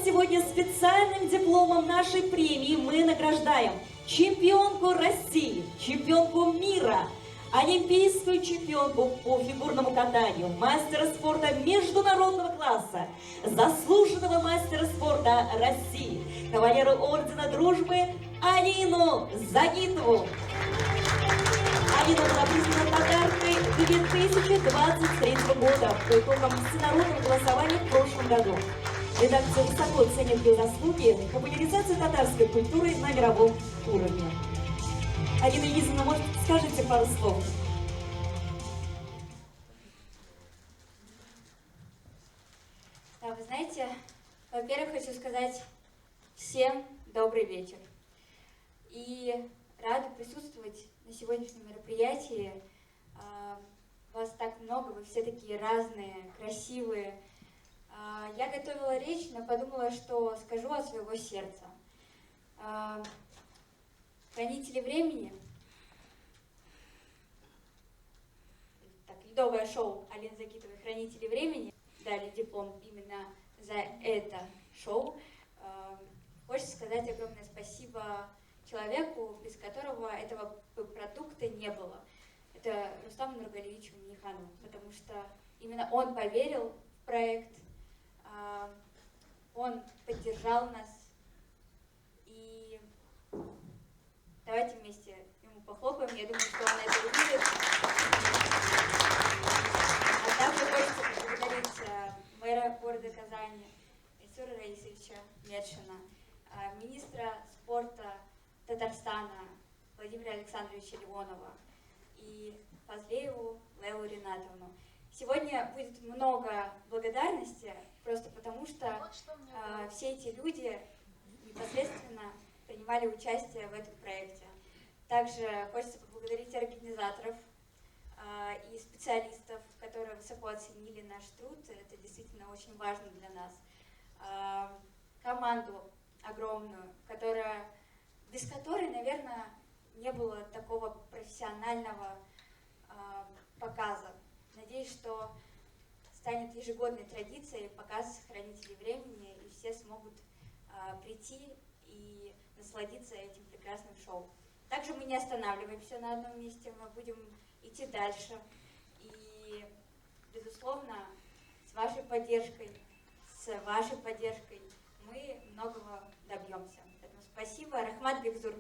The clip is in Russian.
вот сегодня специальным дипломом нашей премии мы награждаем чемпионку России, чемпионку мира, олимпийскую чемпионку по фигурному катанию, мастера спорта международного класса, заслуженного мастера спорта России, кавалера ордена дружбы Алину Загитову. Алина была признана подаркой 2023 года по итогам всенародного голосования в прошлом году. Редакция высоко ценит ее заслуги в популяризации татарской культуры на мировом уровне. Алина Юрьевна, может, скажите пару слов? Да, вы знаете, во-первых, хочу сказать всем добрый вечер. И рада присутствовать на сегодняшнем мероприятии. Вас так много, вы все такие разные, красивые. Я готовила речь, но подумала, что скажу от своего сердца. Хранители времени. Так, ледовое шоу Алины Загитовой «Хранители времени» дали диплом именно за это шоу. Хочется сказать огромное спасибо человеку, без которого этого продукта не было. Это Рустаму Нургалиевичу Миниханову, потому что именно он поверил в проект, он поддержал нас. И давайте вместе ему похлопаем. Я думаю, что он это увидит. А также хочется поблагодарить мэра города Казани Ильсура Раисовича Медшина, министра спорта Татарстана Владимира Александровича Леонова и Фазлееву Лейлу Ринатовну. Сегодня будет много благодарности, просто потому что все эти люди непосредственно принимали участие в этом проекте. Также хочется поблагодарить организаторов и специалистов, которые высоко оценили наш труд. Это действительно очень важно для нас. Команду огромную, без которой, наверное, не было такого профессионального показа. Надеюсь, что станет ежегодной традицией показ «Хранителей времени», и все смогут прийти и насладиться этим прекрасным шоу. Также мы не останавливаемся на одном месте, мы будем идти дальше. И, безусловно, с вашей поддержкой мы многого добьемся. Поэтому спасибо. Рахмат Бекзур.